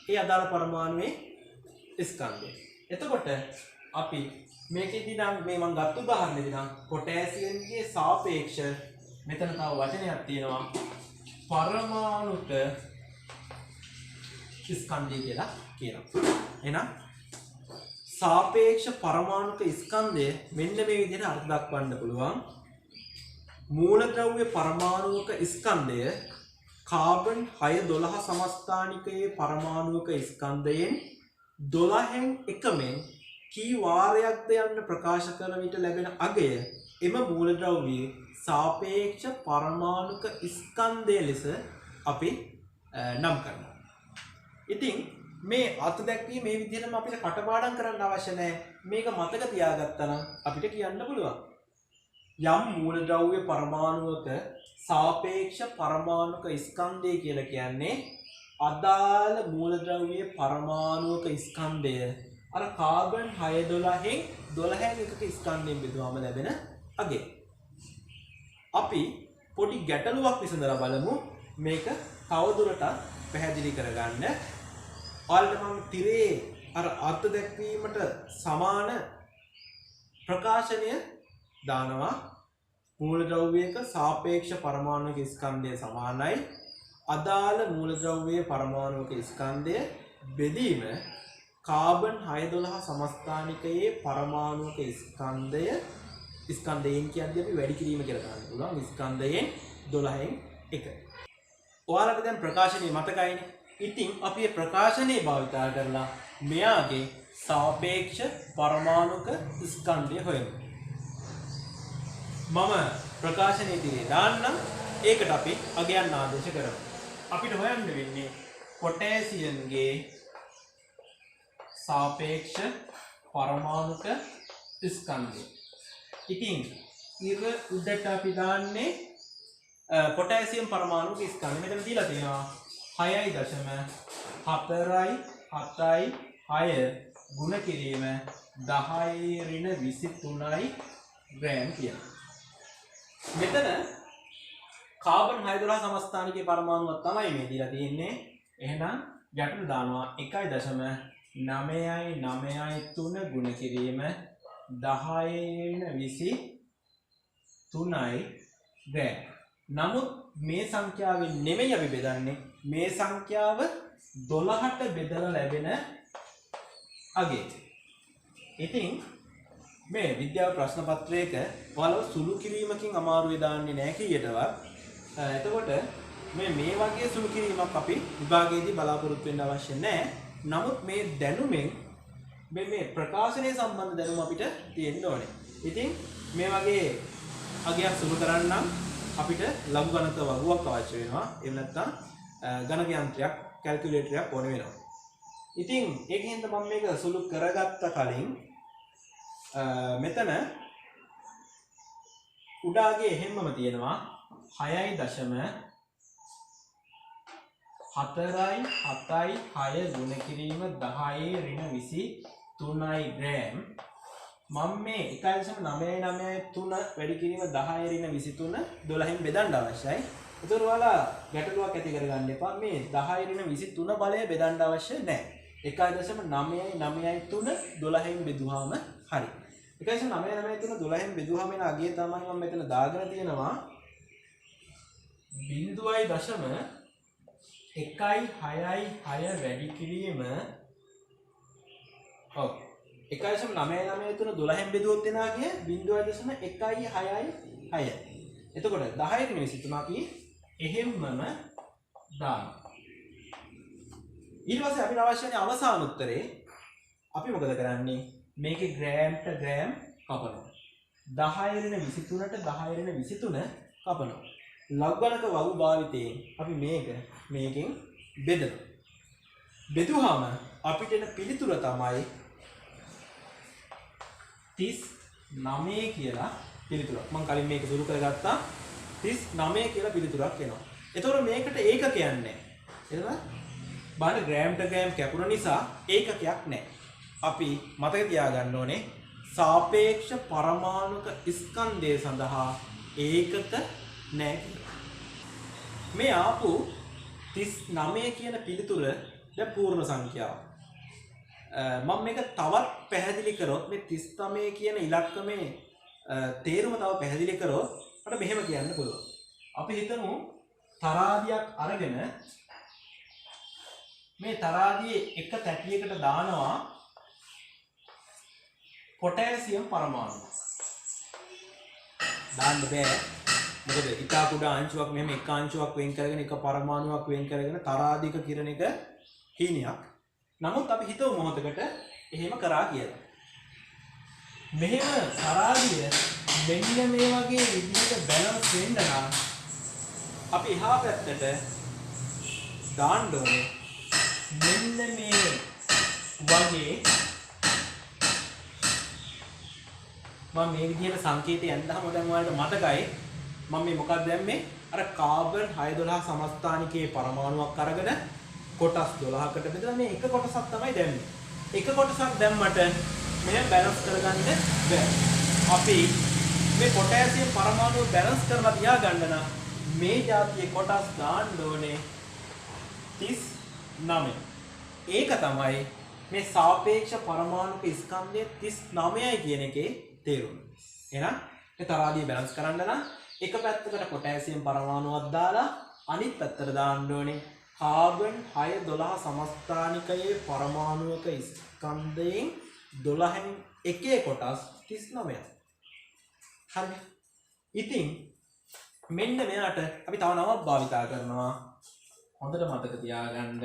ඒ අදාළ පරමාණුවේ ස්කන්ධය. එතකොට අපි මේකෙදි නම් මේ මම ගත්ත උදාහරණෙදි නම් පොටෑසියම්ගේ සාපේක්ෂ මෙතන තව වචනයක් තියෙනවා පරමාණුක ස්කන්ධය කියලා කියනවා. එහෙනම් සාපේක්ෂ පරමාණුක ස්කන්ධය මෙන්න මේ විදිහට අර්ථ දක්වන්න පුළුවන්. මූලද්‍රව්‍ය පරමාණුක ස්කන්ධය කාබන් 612 සමස්ථානිකයේ පරමාණුක ස්කන්ධයෙන් 12න් එකමෙන් කී වාරයක්ද යන්න ප්‍රකාශ කරන විට ලැබෙන අගය එම මූලද්‍රව්‍යයේ සාපේක්ෂ පරමාණුක ස්කන්ධය ලෙස අපි නම් කරනවා. ඉතින් මේ අර්ථ දැක්වීම මේ විදිහටම අපිට කටපාඩම් කරන්න අවශ්‍ය නැහැ. මේක මතක තියාගත්තා නම් අපිට කියන්න පුළුවන්. යම් මූලද්‍රව්‍ය පරමාණුවක සාපේක්ෂ පරමාණුක ස්කන්ධය කියලා කියන්නේ අදාළ මූලද්‍රව්‍යයේ පරමාණුක ස්කන්ධය අර කාබන් 612න් 12න් එකක ස්කන්ධයෙන් බෙදුවාම ලැබෙන අගය. අපි පොඩි ගැටලුවක් විසඳලා බලමු මේක තවදුරටත් පැහැදිලි කරගන්න. ඔයාලට මම තිරේ අර අර්ථ දැක්වීමට සමාන ප්‍රකාශනය දානවා. මූලද්‍රව්‍යයක සාපේක්ෂ පරමාණුක ස්කන්ධය සමානයි අදාළ මූලද්‍රව්‍යයේ පරමාණුක ස්කන්ධය බෙදීම කාබන් 612 සමස්ථානිකයේ පරමාණුක ස්කන්ධයෙන් කියන්නේ අපි වැඩි කිරීම කියලා ගන්න පුළුවන්. ස්කන්ධයෙන් 12න් එක. ඔයාලට දැන් ප්‍රකාශනය මතකයිනේ. ඉතින් අපි මේ ප්‍රකාශනයේ භාවිතා කරලා මෙයාගේ සාපේක්ෂ පරමාණුක ස්කන්ධය හොයමු. මම ප්‍රකාශනයේ ඉදිරියේ දාන්නම්. ඒකට අපි අගයන් ආදේශ කරමු. අපිට හොයන්න වෙන්නේ පොටෑසියම්ගේ සාපේක්ෂ පරමාණුක ස්කන්ධය. ඉතින් ඉර උඩට අපි දාන්නේ පොටෑසියම් පරමාණුක ස්කන්ධය. මෙතන දීලා තියෙනවා 6.4යි 6 ගුණ කිරීම 10⁻23යි ග්‍රෑම් කියලා. මෙතන කාබන් 612 සමස්ථානිකයේ පරමාණුවක් තමයි මේ දීලා තියෙන්නේ. එහෙනම් යටට දානවා 1.993 ගුණ කිරීම 10⁻23යි ග්‍රෑම්. නමුත් මේ සංඛ්‍යාවෙන් නෙමෙයි අපි බෙදන්නේ. මේ සංඛ්‍යාව 12ට බෙදලා ලැබෙන අගය. ඉතින් මේ විද්‍යාව ප්‍රශ්න පත්‍රයක ඔයාලව සුළු කිරීමකින් අමාරුවේ දාන්නේ නැහැ කීයටවත්. එතකොට මේ වගේ සුළු කිරීමක් අපි විභාගයේදී බලාපොරොත්තු වෙන්න අවශ්‍ය නැහැ. නමුත් මේ දැනුමෙන් මේ ප්‍රකාශනයේ සම්බන්ධ දැනුම අපිට තියෙන්න ඕනේ. ඉතින් මේ වගේ අගයක් සුළු කරන්නම් අපිට ලඝු ගණක වගුවක් අවශ්‍ය වෙනවා. එහෙම නැත්නම් ගණක යන්ත්‍රයක් කැල්කියුලේටරයක් ඕන වෙනවා. ඉතින් ඒකෙන්ද මම මේක සුළු කරගත්ත කලින් මෙතන උඩාගේ එහෙම්මම තියෙනවා 6.4යි 6 ගුණ කිරීම 10⁻23යි ග්‍රෑම්. මම මේ 1.993 වැඩි කිරීම 10⁻23 12න් බෙදන්න අවශ්‍යයි. ඒතර ඔයාලා ගැටලුවක් ඇති කරගන්න එපා. මේ 10⁻23 බලය බෙදන්න අවශ්‍ය නැහැ. 1.993 12න් බෙදුවාම හරි. 1.993 12න් බෙදුවාම එන අගය තමයි මම මෙතන දාගෙන තියෙනවා 0.166 වැඩි කිරීම 1.993 12න් බෙදුවොත් එන අගය 0.166. එතකොට 10⁻23 අපි එහෙම්මම දානවා. ඊට පස්සේ අපිට අවශ්‍යනේ අවසාන උත්තරේ. අපි මොකද කරන්නේ? මේකේ ග්‍රෑම්ට ග්‍රෑම් කපනවා. 10⁻23ට 10⁻23 කපනවා. ලඝු ගණක වගු භාවිතයෙන් අපි මේකෙන් බෙදනවා. බෙදුවාම අපිට එන පිළිතුර තමයි 39 කියලා පිළිතුරක්. මම කලින් මේක සුළු කරගත්තා. 39 කියලා පිළිතුරක් එනවා. එතකොට මේකට ඒකකයක් නැහැ. එහෙනම් බලන්න ග්‍රෑම්ට ග්‍රෑම් කැපුණ නිසා ඒකකයක් නැහැ. අපි මතක තියාගන්න ඕනේ සාපේක්ෂ පරමාණුක ස්කන්ධය සඳහා ඒකක නැහැ කියලා. මේ ආපු 39 කියන පිළිතුර දැන් පූර්ණ සංඛ්‍යාව. මම මේක තවත් පැහැදිලි කරොත් මේ 39 කියන ඉලක්කමේ තේරුම තව පැහැදිලි කරොත් අපිට මෙහෙම කියන්න පුළුවන්. අපි හිතමු තරාදියක් අරගෙන මේ තරාදියේ එක තැටියකට දානවා පොටෑසියම් පරමාණු. දාන්න බෑ. මොකද ඉතා කුඩා අංශුවක් මෙහෙම එක අංශුවක් වෙන් කරගෙන එක පරමාණුවක් වෙන් කරගෙන තරාදියක කිරණ එක හීනයක්. නමුත් අපි හිතමු මොහොතකට එහෙම කරා කියලා. මෙහෙම තරාදිය මෙන්න මේ වගේ විදිහට බැලන්ස් වෙන්න නම් අපි එහා පැත්තට දාන්න ඕනේ මෙන්න මේ වගේ මම මේ විදිහට සංකේතය යන්දාම දැන් ඔයාලට මතකයි මම මේ මොකක්ද දැම්මේ අර කාබන් 612 සමස්ථානිකයේ පරමාණුවක් අරගෙන කොටස් 12කට බෙදලා මේ එක කොටසක් තමයි දැම්මේ. එක කොටසක් දැම්මට මෙහෙම බැලන්ස් කරගන්න බැහැ. අපි මේ පොටෑසියම් පරමාණු බැලන්ස් කරලා තියාගන්න නම් මේ જાතියේ කොටස් දාන්න ඕනේ 39. ඒක තමයි මේ සාපේක්ෂ පරමාණුක ස්කන්ධය 39යි කියන එකේ තේරුම. එහෙනම් මේ තරාදිය බැලන්ස් කරන්න නම් එක පැත්තකට පොටෑසියම් පරමාණුවක් දාලා අනිත් පැත්තට දාන්න ඕනේ කාබන් 612 සමස්ථානිකයේ පරමාණුක ස්කන්ධයෙන් 12න් එකේ කොටස් 39ක්. හරිද? ඉතින් මෙන්න මෙයාට අපි තව නමක් භාවිතා කරනවා. හොඳට මතක තියාගන්න.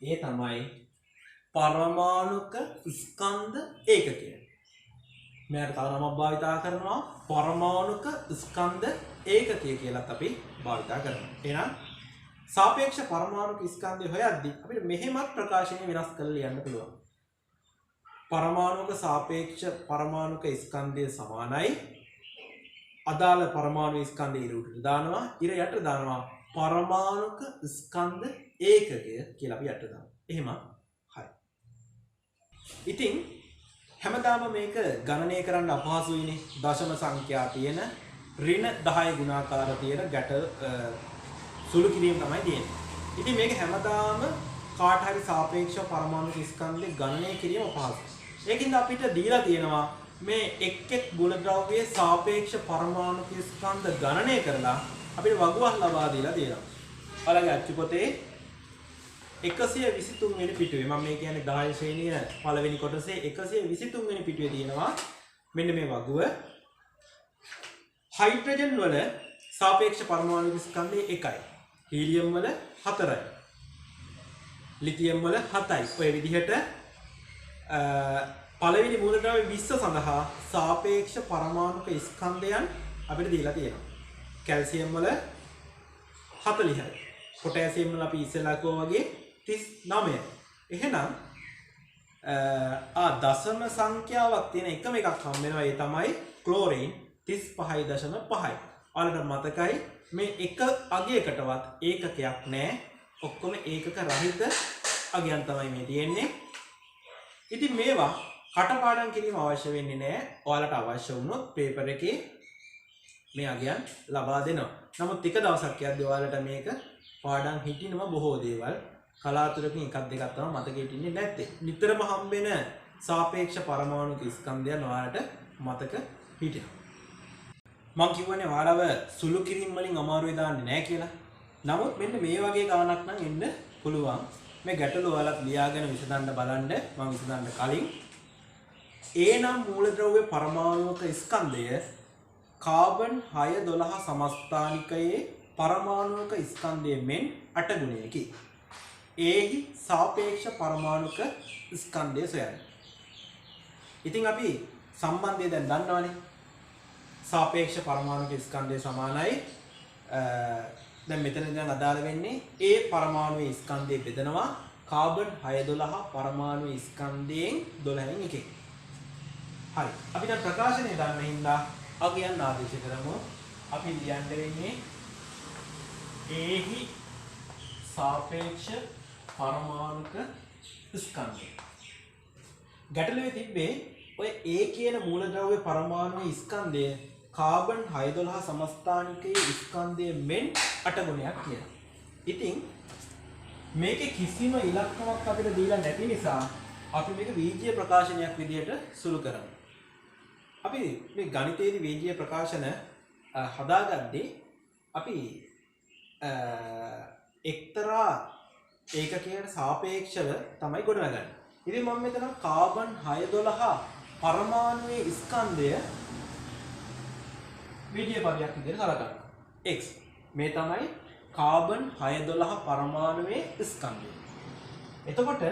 ඒ තමයි පරමාණුක ස්කන්ධ ඒකකය. මෙයාට තව නමක් භාවිතා කරනවා පරමාණුක ස්කන්ධ ඒකකය කියලාත් අපි භාවිතා කරනවා. එහෙනම් සාපේක්ෂ පරමාණුක ස්කන්ධය හොයද්දී අපිට මෙහෙමත් ප්‍රකාශනය වෙනස් කරලා ලියන්න පුළුවන්. පරමාණුක සාපේක්ෂ පරමාණුක ස්කන්ධය සමානයි අදාළ පරමාණු ස්කන්ධය ඉර උඩට දානවා ඉර යට දානවා පරමාණුක ස්කන්ධ ඒකකය කියලා අපි යට දානවා. එහෙම හරි. ඉතින් හැමදාම මේක ගණනය කරන්න අපහසුයිනේ. දශම සංඛ්‍යා තියෙන ඍණ 10 ගුණාකාර තියෙන ගැට සුළු කිරීම තමයි තියෙන්නේ. ඉතින් මේක හැමදාම කාට හරි සාපේක්ෂව පරමාණු ස්කන්ධය ගණනය කිරීම අපහසුයි. ඒකින්ද අපිට දීලා තියෙනවා මේ එක් ගුණද්‍රව්‍යයේ සාපේක්ෂ පරමාණු ස්කන්ධ ගණනය කරලා අපිට වගුවක් ලබා දීලා තියෙනවා. ඔයාලගේ අච්චු පොතේ 123 වෙනි පිටුවේ මම මේ කියන්නේ 10 ශ්‍රේණිය පළවෙනි කොටසේ 123 වෙනි පිටුවේ තියෙනවා මෙන්න මේ වගුව. හයිඩ්‍රජන් වල සාපේක්ෂ පරමාණු ස්කන්ධය 1යි. හීලියම් වල 4යි. ලිතියම් වල 7යි. ඔය විදිහට පළවෙනි මූලද්‍රව්‍ය 20 සඳහා සාපේක්ෂ පරමාණුක ස්කන්ධයන් අපිට දීලා තියෙනවා. කැල්සියම් වල 40යි. පොටෑසියම් වල අපි ඉස්සෙල්ලා කිව්වා වගේ 39යි. එහෙනම් දශම සංඛ්‍යාවක් තියෙන එකම එකක් හම් වෙනවා. ඒ තමයි ක්ලෝරින් 35.5යි. ඔයාලට මතකයි මේ එක අගයකටවත් ඒකකයක් නැහැ. ඔක්කොම ඒකක රහිත අගයන් තමයි මේ තියෙන්නේ. ඉතින් මේවා කටපාඩම් කිරීම අවශ්‍ය වෙන්නේ නැහැ. ඔයාලට අවශ්‍ය වුණොත් පේපර් එකේ මේ අගයන් ලබා දෙනවා. නමුත් ටික දවසක් යද්දී ඔයාලට මේක පාඩම් හිටිනම බොහෝ දේවල් කලාතුරකින් එකක් දෙකක් තමයි මතකෙ හිටින්නේ නැත්තේ. නිතරම හම්බෙන සාපේක්ෂ පරමාණු ස්කන්ධයන් ඔයාලට මතක හිටිනවා. මම කියවනේ ඔයාලව සුළු කිරීම වලින් අමාරුවේ දාන්නේ නැහැ කියලා. නමුත් මෙන්න මේ වගේ ගානක් නම් එන්න පුළුවන්. මේ ගැටලු ඔයාලත් ලියාගෙන විසඳන්න බලන්න. මම විසඳන්න කලින් ඒ නම් මූලද්‍රව්‍ය පරමාණුක ස්කන්ධය කාබන් 612 සමස්ථානිකයේ පරමාණුක ස්කන්ධය මෙන් 8 ගුණයකි. ඒහි සාපේක්ෂ පරමාණුක ස්කන්ධය සොයන්න. ඉතින් අපි සම්බන්ධය දැන් දන්නවනේ. සාපේක්ෂ පරමාණුක ස්කන්ධය සමානයි දැන් මෙතන ඉඳන් අදාළ වෙන්නේ ඒ පරමාණුවේ ස්කන්ධය බෙදනවා කාබන් 612 පරමාණු ස්කන්ධයෙන් 12න් එකකින්. හරි. අපි දැන් ප්‍රකාශනය ගන්න හින්දා අගයන් ආදේශ කරමු. අපි ලියන්න වෙන්නේ ඒහි සාපේක්ෂ පරමාණුක ස්කන්ධය. ගැටලුවේ තිබ්බේ ඔය A කියන මූලද්‍රව්‍ය පරමාණුවේ ස්කන්ධය කාබන් 612 සමස්ථානිකයේ ස්කන්ධය මෙන් 8 ගුණයක් කියලා. ඉතින් මේකේ කිසිම ඉලක්කමක් අපිට දීලා නැති නිසා අපි මේක වීජීය ප්‍රකාශනයක් විදිහට සුළු කරමු. අපි මේ ගණිතයේදී වීජීය ප්‍රකාශන හදාගද්දී අපි එක්තරා ඒකකයකට සාපේක්ෂව තමයි ගොඩනගන්නේ. ඉතින් මම මෙතන කාබන් 612 පරමාණුවේ ස්කන්ධය වීජීය පදයක් විදිහට සලකනවා. x මේ තමයි කාබන් 612 පරමාණුවේ ස්කන්ධය. එතකොට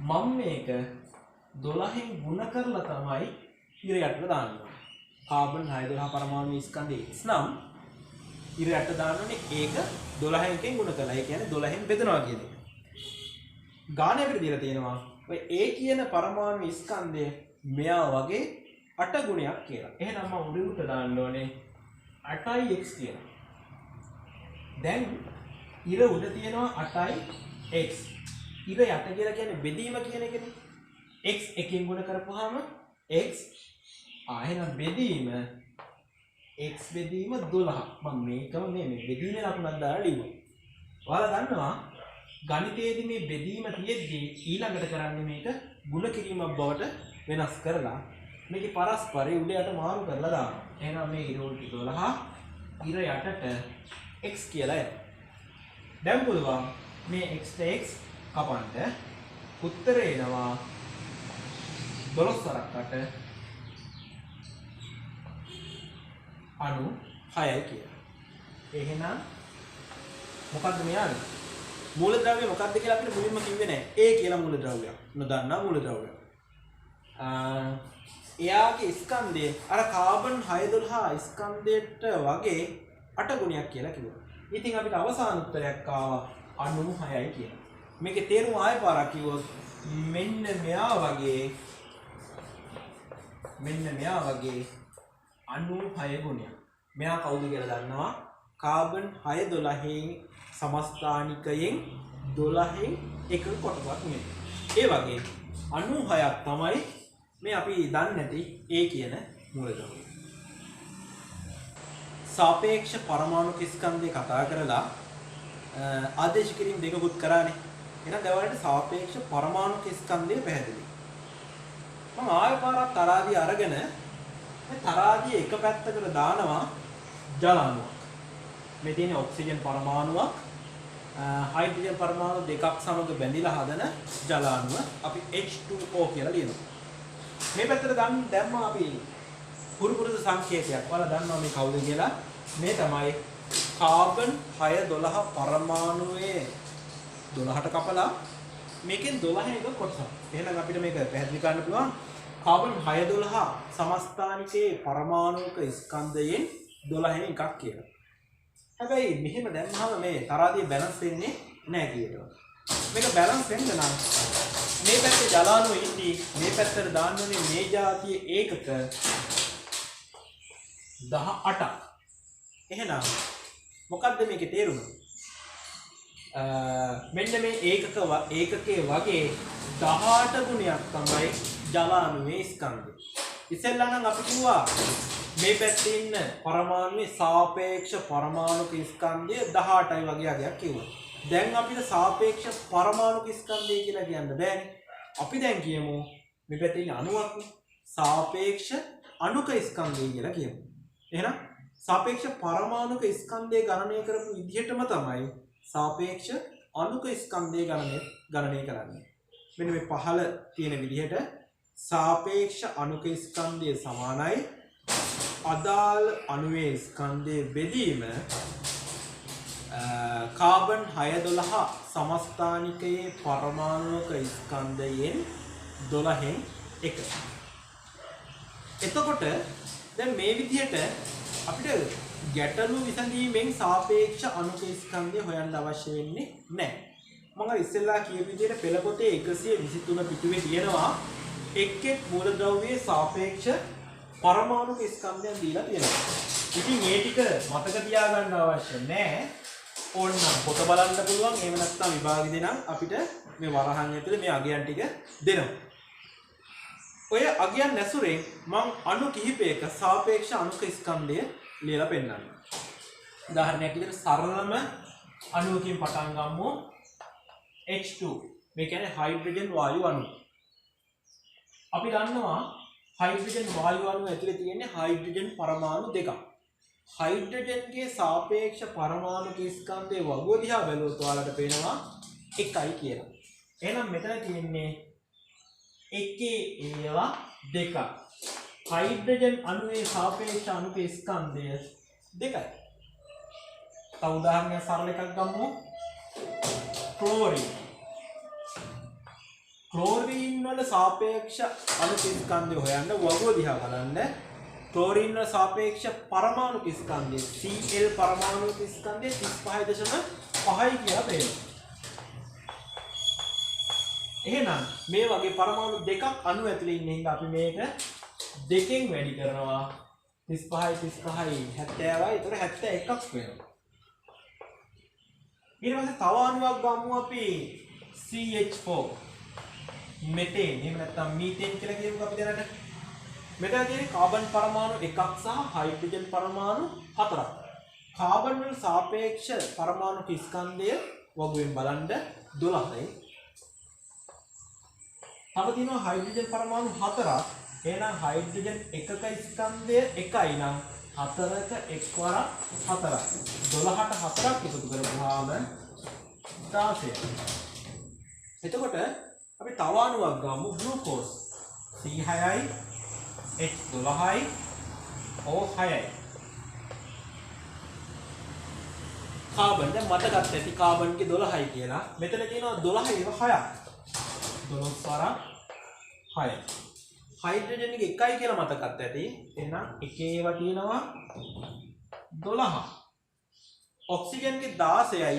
මම මේක 12න් ගුණ කරලා තමයි ඉර යටට දාන්නේ. කාබන් 612 පරමාණුවේ ස්කන්ධය x නම් ඉර යට දාන්නනේ ඒක 12කින් ගුණ කරලා. ඒ කියන්නේ 12න් බෙදනවා කියන එක. ගාණය අපිට දීලා තියෙනවා ඔය A කියන පරමාණු ස්කන්ධය මෙයා වගේ 8 ගුණයක් කියලා. එහෙනම් මම උඩට දාන්න ඕනේ 8x කියලා. දැන් ඉර උඩ තියෙනවා 8x. ඉර යට කියලා කියන්නේ බෙදීම කියන එකනේ. x එකෙන් ගුණ කරපුවාම x එහෙනම් බෙදීම x බෙදීම 12. මම මේකම මේ බෙදීමේ ලකුණක් දාලා ලියුවා. ඔයාලා දන්නවා ගණිතයේදී මේ බෙදීම තියෙද්දී ඊළඟට කරන්නේ මේක ගුණ කිරීමක් බවට වෙනස් කරලා මේකේ පරස්පරය උඩ යට මාරු කරලා දානවා. එහෙනම් මේ ඉර උඩට 12 ඉර යටට x කියලා එනවා. දැන් පුළුවන් මේ x x කපන්න උත්තරේ එනවා 12 වරක් 8 96යි කියලා. එහෙනම් මොකද්ද මෙයාගේ මූලද්‍රව්‍ය මොකක්ද කියලා අපිට මුලින්ම කිව්වේ නැහැ. A කියලා මූලද්‍රව්‍යයක්. නොදන්නා මූලද්‍රව්‍යයක්. එයාගේ ස්කන්ධය අර කාබන් 612 ස්කන්ධයට වගේ 8 ගුණයක් කියලා කිව්වා. ඉතින් අපිට අවසාන උත්තරයක් ආවා 96යි කියලා. මේකේ තේරුම ආයෙ පාරක් කිව්වොත් මෙන්න මෙයා වගේ 96 ගුණයක්. මෙයා කවුද කියලා දන්නවා? කාබන් 612 සමස්ථානිකයෙන් 12න් එක කොටසක් නෙමෙයි. ඒ වගේ 96ක් තමයි මේ අපි දන්නේ නැති A කියන මූලධර්මය. සාපේක්ෂ පරමාණු ස්කන්ධය කතා කරලා ආදේශ කිරීම දෙකකුත් කරානේ. එහෙනම් දැන් සාපේක්ෂ පරමාණු ස්කන්ධය පැහැදිලි. මම ආයෙ පාරක් තරාදිය අරගෙන මේ තරාදිය එක පැත්තකට දානවා ජල අණුවක්. මේ තියෙන ඔක්සිජන් පරමාණුවක් හයිඩ්‍රජන් පරමාණු දෙකක් සමග බැඳිලා හදන ජල අණුව අපි H2O කියලා ලියනවා. මේ පැත්තට දැම්මා අපි පුරුදු සංකේතයක්. ඔයාලා දන්නවා මේ කවුද කියලා? මේ තමයි කාබන් 612 පරමාණුවේ 12ට කපලා මේකෙන් 12 එක කොටසක්. එහෙනම් අපිට මේක පැහැදිලි කරන්න පුළුවන් කාබන් 612 සමස්ථානිකයේ පරමාණුක ස්කන්ධයෙන් 12 එකක් කියලා. හැබැයි මෙහෙම දැම්මම මේ තරාදිය බැලන්ස් වෙන්නේ නැහැ කියනවා. මේක බැලන්ස් වෙන්න නම් මේ පැත්තේ ජල අණු ඉඳි මේ පැත්තට දාන්න ඕනේ මේ જાතිය ඒකක 18ක්. එහෙනම් මොකද්ද මේකේ තේරුම? මෙන්න මේ ඒකකයේ වගේ 18 ගුණයක් තමයි ජල අණුවේ ස්කන්ධය. ඉතින්ලා නම් අපි කිව්වා මේ පැත්තේ ඉන්න පරමාණුවේ සාපේක්ෂ පරමාණුක ස්කන්ධය 18යි වගේ අගයක් කිව්වා. දැන් අපිට සාපේක්ෂ පරමාණුක ස්කන්ධය කියලා කියන්න බෑනේ. අපි දැන් කියමු මේ පැත්තේ ඉන්න අණුවක් සාපේක්ෂ අණුක ස්කන්ධය කියලා කියමු. එහෙනම් සාපේක්ෂ පරමාණුක ස්කන්ධය ගණනය කරපු විදිහටම තමයි සාපේක්ෂ අණුක ස්කන්ධය ගණනය කරන්නේ. මෙන්න මේ පහළ තියෙන විදිහට සාපේක්ෂ අණුක ස්කන්ධය සමානයි අදාළ අණුවේ ස්කන්ධයේ බෙදීම කාබන් 612 සමස්ථානිකයේ පරමාණුක ස්කන්ධයෙන් 12න් එක. එතකොට දැන් මේ විදිහට අපිට ගැටලු විසඳීමෙන් සාපේක්ෂ අණුක ස්කන්ධය හොයන්න අවශ්‍ය වෙන්නේ නැහැ. මම ඉස්සෙල්ලා කියපු විදිහට පෙළ පොතේ 123 පිටුවේ තියෙනවා එක් මූලද්‍රව්‍යයේ සාපේක්ෂ පරමාණුක ස්කන්ධයන් දීලා තියෙනවා. ඉතින් මේ ටික මතක තියාගන්න අවශ්‍ය නැහැ. ඕනනම් පොත බලන්න පුළුවන්. එහෙම නැත්නම් විභාගෙදී නම් අපිට මේ වරහන් ඇතුලේ මේ අගයන් ටික දෙනවා. ඔය අගයන් නැසුරෙන් මම අණු කිහිපයක සාපේක්ෂ අණුක ස්කන්ධය ලියලා පෙන්නන්න. උදාහරණයක් විදිහට සරලම අණුවකින් පටන් ගමු. H2 මේ කියන්නේ හයිඩ්‍රජන් වායු අණුව. අපි දන්නවා හයිඩ්‍රජන් වායු අණුව ඇතුලේ තියෙන්නේ හයිඩ්‍රජන් පරමාණු දෙකක්. හයිඩ්‍රජන්ගේ සාපේක්ෂ පරමාණුක ස්කන්ධයේ වගුව දිහා බැලුවොත් ඔයාලට පේනවා එකයි කියලා. එහෙනම් මෙතන තියෙන්නේ එකේ ඒවා දෙකක්. හයිඩ්‍රජන් අණුවේ සාපේක්ෂ අණුක ස්කන්ධය දෙකයි. තව උදාහරණයක් සරල එකක් ගමු. ක්ලෝරින්. ක්ලෝරින් වල සාපේක්ෂ අණුක ස්කන්ධය හොයන්න වගුව දිහා බලන්න. ක්ලෝරින් වල සාපේක්ෂ පරමාණුක ස්කන්ධය Cl පරමාණුක ස්කන්ධය 35.5යි කියලා පේනවා. එහෙනම් මේ වගේ පරමාණු දෙකක් අණු ඇතුලේ ඉන්න හින්දා අපි මේක දෙකෙන් වැඩි කරනවා 35යි 70යි 71ක් වෙනවා. ඊට පස්සේ තව අණුවක් ගමු අපි CH4 මෙතේන් එහෙම නැත්නම් මීතේන් කියලා කියමුකෝ අපි දැනට. මෙතන තියෙන කාබන් පරමාණු එකක් සහ හයිඩ්‍රජන් පරමාණු හතරක්. කාබන් වල සාපේක්ෂ පරමාණු ස්කන්ධය වගුවෙන් බලන්න 12යි. තව තියෙනවා හයිඩ්‍රජන් පරමාණු හතරක්. එහෙනම් හයිඩ්‍රජන් එකක ස්කන්ධය එකයි නම් හතරක එක් වරක් හතරක්. 12ට හතරක් එකතු කරපුවාම 16යි. එතකොට අපි තව අණුවක් ගමු ග්ලූකෝස්. C6යි H12යි O6යි. කාබන් දැන් මතකත් ඇති කාබන්ගේ 12යි කියලා. මෙතන තියෙනවා 12 ඒවා 6ක්. 12 වරක් 6යි. හයිඩ්‍රජන් එක එකයි කියලා මතකත් ඇති. එහෙනම් එකේ ඒවා තියෙනවා 12. ඔක්සිජන් ගේ 16යි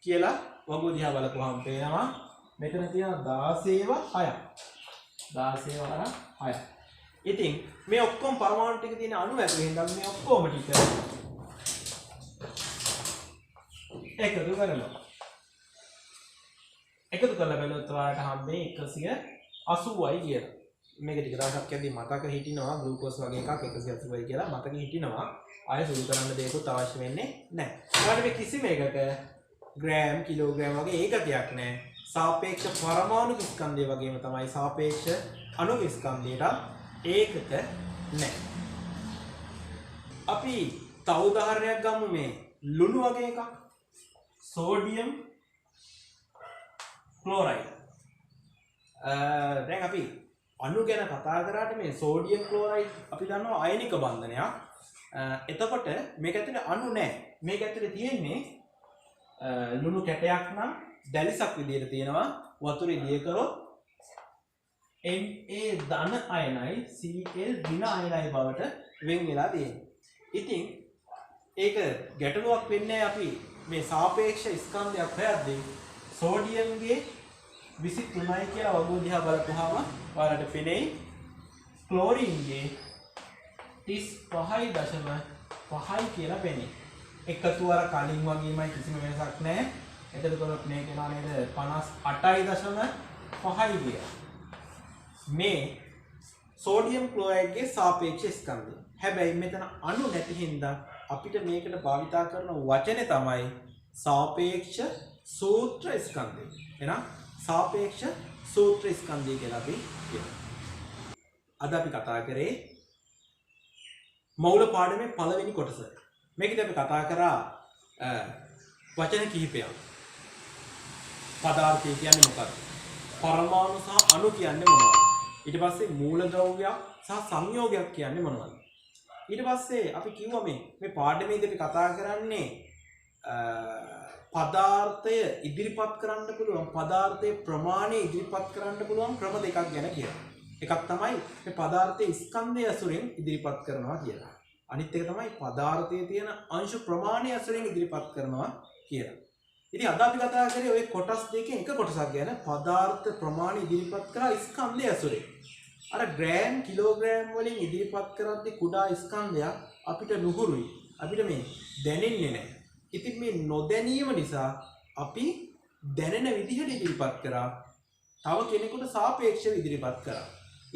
කියලා වගුව දිහා බලපුවාම පේනවා මෙතන තියෙන 16 6ක්. 16 6ක්. ඉතින් මේ ඔක්කොම පරමාණු ටික තියෙන අණු ඇතුලේ ඉඳන් මේ ඔක්කොම ටික එකතු කරනවා. එකතු කරලා බලුවොත් ඔයාලට හම්බෙන්නේ 180යි කියලා. මේක ටික දවසක් යද්දී මතක හිටිනවා ග්ලූකෝස් වගේ එකක් 180යි කියලා මතක හිටිනවා. ආයෙ සුළු කරන්න දෙයක්වත් අවශ්‍ය වෙන්නේ නැහැ. ඔයාලට මේ කිසිම එකක ග්‍රෑම් කිලෝග්‍රෑම් වගේ ඒකකයක් නැහැ. සාපේක්ෂ පරමාණු ස්කන්ධය වගේම තමයි සාපේක්ෂ අණු ස්කන්ධයට ඒකක නැහැ. අපි තව උදාහරණයක් ගමු මේ ලුණු වගේ එකක්. Sodium chloride. දැන් අපි අණු ගැන කතා කරාට මේ සෝඩියම් ක්ලෝරයිඩ් අපි දන්නවා අයනික බන්ධනයක්. එතකොට මේක ඇතුලේ අණු නැහැ. මේක ඇතුලේ තියෙන්නේ ලුණු කැටයක් නම් දැලිසක් විදියට තියෙනවා. වතුරේ දිය කරොත් Na ධන අයනයි Cl ඍණ අයනයි බවට වෙන් වෙලා තියෙනවා. ඉතින් ඒක ගැටලුවක් වෙන්නේ අපි මේ සාපේක්ෂ ස්කන්ධයක් හොයද්දී සෝඩියම්ගේ 23යි කියලා වගුව දිහා බලපුවාම ඔයාලට පෙනෙයි ක්ලෝරින්ගේ 35.5යි කියලා පෙනේ. එකතු අර කලින් වගේමයි කිසිම වෙනසක් නැහැ. එතකොට මේක එනවා නේද 58.5යි කියලා. මේ සෝඩියම් ක්ලෝරයිඩ්ගේ සාපේක්ෂ ස්කන්ධය. හැබැයි මෙතන අණු නැති හින්දා අපිට මේකට භාවිතා කරන වචනේ තමයි සාපේක්ෂ සූත්‍ර ස්කන්ධය. එහෙනම් සාපේක්ෂ සූත්‍ර ස්කන්ධය කියලා අපි කියනවා. අද අපි කතා කරේ මෞල පාඩමේ පළවෙනි කොටස. මේකදී අපි කතා කරා වචන කිහිපයක්. පදාර්ථය කියන්නේ මොකක්ද? පරමාණු සහ අණු කියන්නේ මොනවද? ඊට පස්සේ මූලද්‍රව්‍යයක් සහ සංයෝගයක් කියන්නේ මොනවද? ඊට පස්සේ අපි කිව්වා මේ පාඩමේදී අපි කතා කරන්නේ පදාර්ථය ඉදිරිපත් කරන්න පුළුවන් පදාර්ථයේ ප්‍රමාණය ඉදිරිපත් කරන්න පුළුවන් ක්‍රම දෙකක් ගැන කියලා. එකක් තමයි මේ පදාර්ථයේ ස්කන්ධය ඇසුරින් ඉදිරිපත් කරනවා කියලා. අනිත් එක තමයි පදාර්ථයේ තියෙන අංශු ප්‍රමාණය ඇසුරින් ඉදිරිපත් කරනවා කියලා. ඉතින් අද අපි කතා කරේ ওই කොටස් දෙකෙන් එක කොටසක් ගැන පදාර්ථ ප්‍රමාණය ඉදිරිපත් කරා ස්කන්ධය ඇසුරින්. අර ග්‍රෑම් කිලෝග්‍රෑම් වලින් ඉදිරිපත් කරද්දී කුඩා ස්කන්ධයක් අපිට නුහුරුයි. අපිට මේ දැනෙන්නේ නැහැ. ඉතින් මේ නොදැනීම නිසා අපි දැනෙන විදිහට ඉදිරිපත් කරා. තව කෙනෙකුට සාපේක්ෂව ඉදිරිපත් කරා.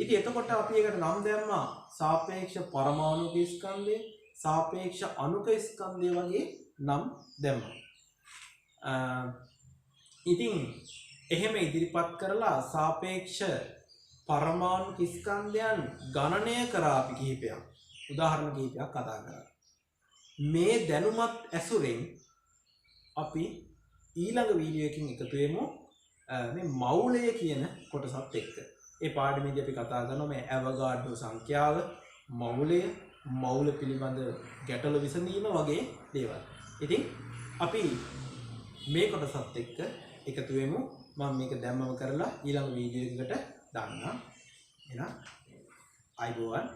ඉතින් එතකොට අපි ඒකට නම් දැම්මා සාපේක්ෂ පරමාණුක ස්කන්ධය, සාපේක්ෂ අණුක ස්කන්ධය වගේ නම් දැම්මා. ඉතින් එහෙම ඉදිරිපත් කරලා සාපේක්ෂ පරමාණු ස්කන්ධයන් ගණනය කරා අපි කිහිපයක්. උදාහරණ කිහිපයක් කතා කරා. මේ දැනුමත් ඇසුරෙන් අපි ඊළඟ වීඩියෝ එකකින් එකතු වෙමු මේ මෞලය කියන කොටසත් එක්ක. ඒ පාඩමේදී අපි කතා කරනවා මේ ඇවගාඩ්‍රෝ සංඛ්‍යාව, මෞලය, මෞල පිළිබඳ ගැටලු විසඳීම වගේ දේවල්. ඉතින් අපි මේ කොටසත් එක්ක එකතු වෙමු. මම මේක දැම්මම කරලා ඊළඟ වීඩියෝ එකකට දාන්නම්. එහෙනම් අයබෝවන්.